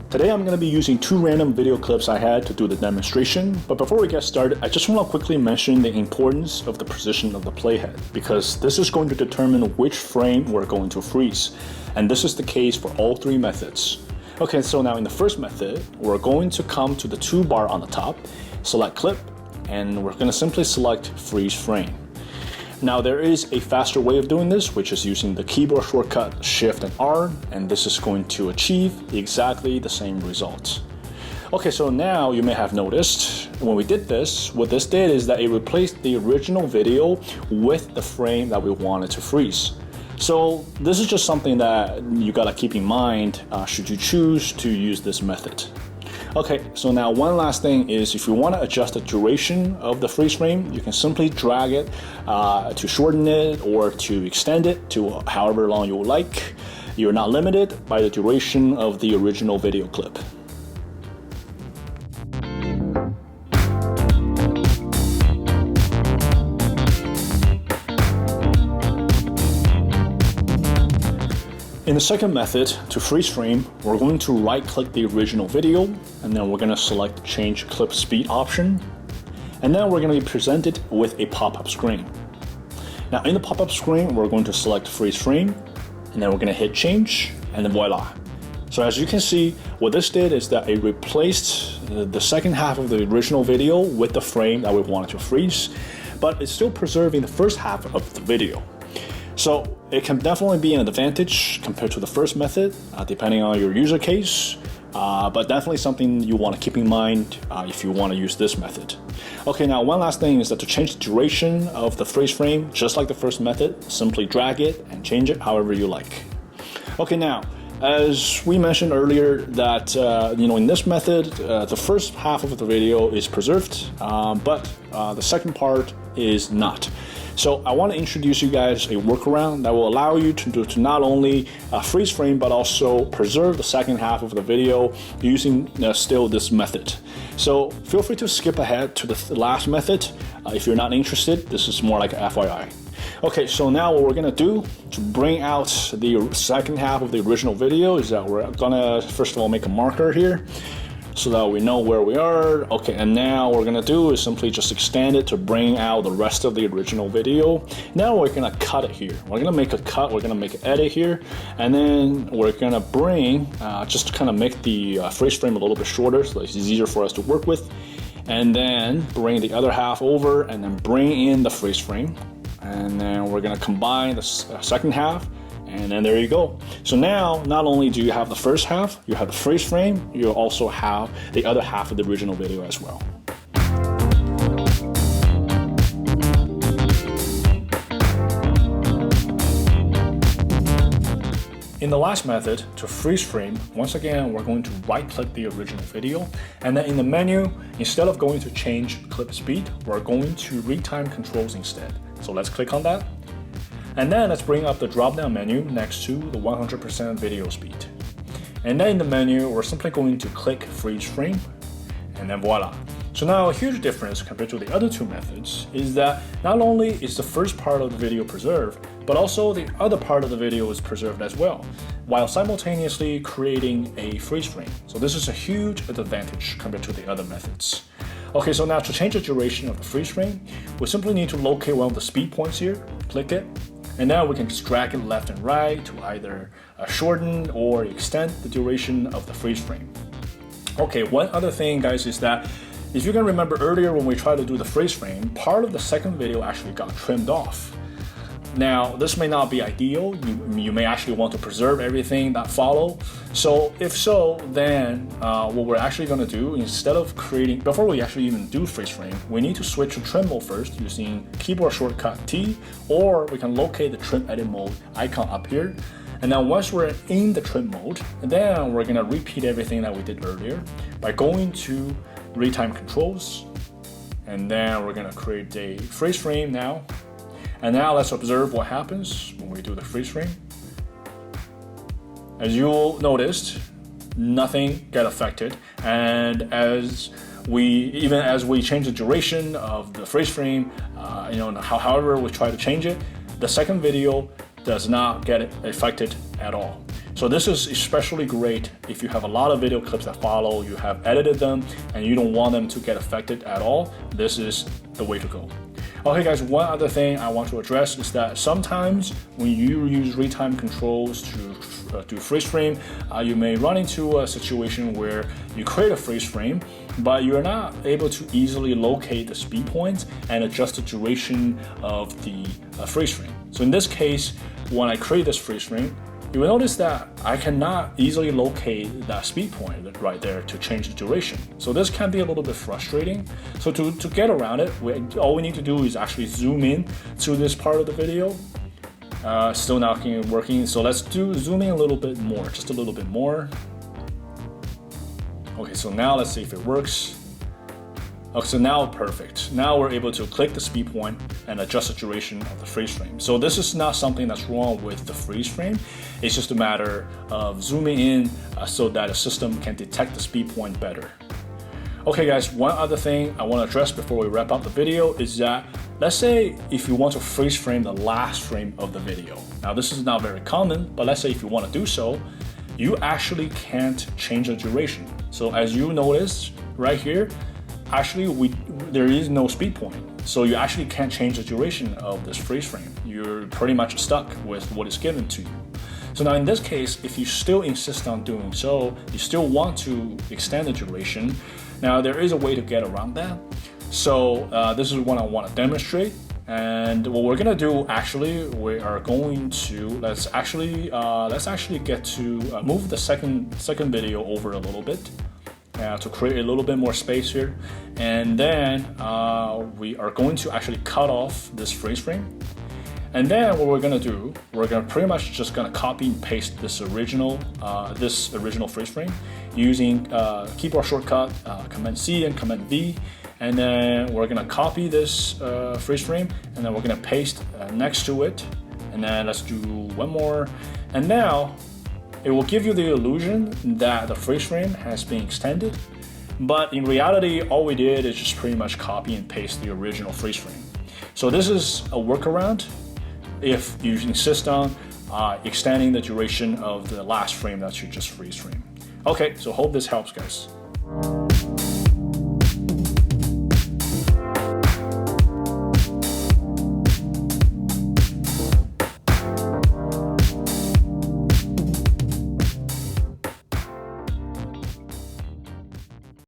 Today I'm going to be using two random video clips I had to do the demonstration, but before we get started, I just want to quickly mention the importance of the position of the playhead, because this is going to determine which frame we're going to freeze, and this is the case for all three methods. Okay, so now in the first method, we're going to come to the toolbar on the top, select clip, and we're going to simply select freeze frame. Now there is a faster way of doing this, which is using the keyboard shortcut Shift and R, and this is going to achieve exactly the same result. Okay, so now you may have noticed when we did this, what this did is that it replaced the original video with the frame that we wanted to freeze. So this is just something that you gotta keep in mind should you choose to use this method. Okay, so now one last thing is if you want to adjust the duration of the freeze frame, you can simply drag it to shorten it or to extend it to however long you like. You're not limited by the duration of the original video clip. In the second method, to freeze frame, we're going to right-click the original video, and then we're going to select the Change Clip Speed option, and then we're going to be presented with a pop-up screen. Now in the pop-up screen, we're going to select Freeze Frame, and then we're going to hit Change, and then voila. So as you can see, what this did is that it replaced the second half of the original video with the frame that we wanted to freeze, but it's still preserving the first half of the video. So it can definitely be an advantage compared to the first method, depending on your user case, but definitely something you want to keep in mind if you want to use this method. Okay, now one last thing is that to change the duration of the freeze frame, just like the first method, simply drag it and change it however you like. Okay, now, as we mentioned earlier that, in this method, the first half of the video is preserved, but the second part is not. So I want to introduce you guys a workaround that will allow you to not only freeze frame, but also preserve the second half of the video using still this method. So feel free to skip ahead to the last method. If you're not interested, this is more like an FYI. Okay, so now what we're gonna do to bring out the second half of the original video is that we're gonna first of all make a marker here so that we know where we are. Okay, and now what we're gonna do is simply just extend it to bring out the rest of the original video. Now we're gonna cut it here. We're gonna make a cut, we're gonna make an edit here, and then we're gonna bring, just to kind of make the freeze frame a little bit shorter so it's easier for us to work with, and then bring the other half over and then bring in the freeze frame. And then we're gonna combine the second half, and then there you go. So now, not only do you have the first half, you have the freeze frame, you also have the other half of the original video as well. In the last method, to freeze frame, once again, we're going to right-click the original video, and then in the menu, instead of going to change clip speed, we're going to Retime Controls instead. So let's click on that. And then let's bring up the drop-down menu next to the 100% video speed. And then in the menu, we're simply going to click freeze frame, and then voila. So now a huge difference compared to the other two methods is that not only is the first part of the video preserved, but also the other part of the video is preserved as well, while simultaneously creating a freeze frame. So this is a huge advantage compared to the other methods. Okay, so now to change the duration of the freeze frame, we simply need to locate one of the speed points here, click it, and now we can just drag it left and right to either shorten or extend the duration of the freeze frame. Okay, one other thing, guys, is that if you can remember earlier when we tried to do the freeze frame, part of the second video actually got trimmed off. Now, this may not be ideal. You may actually want to preserve everything that follow. So if so, then what we're actually going to do, instead of creating, before we actually even do freeze frame, we need to switch to trim mode first using keyboard shortcut T, or we can locate the trim edit mode icon up here. And then once we're in the trim mode, then we're going to repeat everything that we did earlier by going to Retime Controls, and then we're going to create a freeze frame now. And now let's observe what happens when we do the freeze frame. As you'll notice, nothing get affected, and as we change the duration of the freeze frame, however we try to change it, the second video does not get affected at all. So this is especially great if you have a lot of video clips that follow, you have edited them, and you don't want them to get affected at all. This is the way to go. Okay guys, one other thing I want to address is that sometimes when you use Retime Controls to do freeze frame, you may run into a situation where you create a freeze frame, but you're not able to easily locate the speed points and adjust the duration of the freeze frame. So in this case, when I create this freeze frame, you will notice that I cannot easily locate that speed point right there to change the duration. So this can be a little bit frustrating. So to get around it, all we need to do is actually zoom in to this part of the video. Still not working, so let's zoom in a little bit more, just a little bit more. Okay, so now let's see if it works. Okay, so now perfect. Now we're able to click the speed point and adjust the duration of the freeze frame. So this is not something that's wrong with the freeze frame. It's just a matter of zooming in so that the system can detect the speed point better. Okay guys, one other thing I want to address before we wrap up the video is that, let's say if you want to freeze frame the last frame of the video. Now this is not very common, but let's say if you want to do so, you actually can't change the duration. So as you notice right here, actually there is no speed point. So you actually can't change the duration of this freeze frame. You're pretty much stuck with what is given to you. So now in this case, if you still insist on doing so, you still want to extend the duration, now there is a way to get around that. So this is what I want to demonstrate. And what we're gonna do, actually, we are going to let's actually get to move the second video over a little bit to create a little bit more space here, and then we are going to actually cut off this freeze frame. And then what we're gonna do, we're gonna pretty much just gonna copy and paste this original freeze frame using keyboard shortcut Command-C and Command-V. And then we're gonna copy this freeze frame, and then we're gonna paste next to it. And then let's do one more. And now it will give you the illusion that the freeze frame has been extended. But in reality, all we did is just pretty much copy and paste the original freeze frame. So this is a workaround if you insist on extending the duration of the last frame that you just freeze frame. Okay, so hope this helps, guys.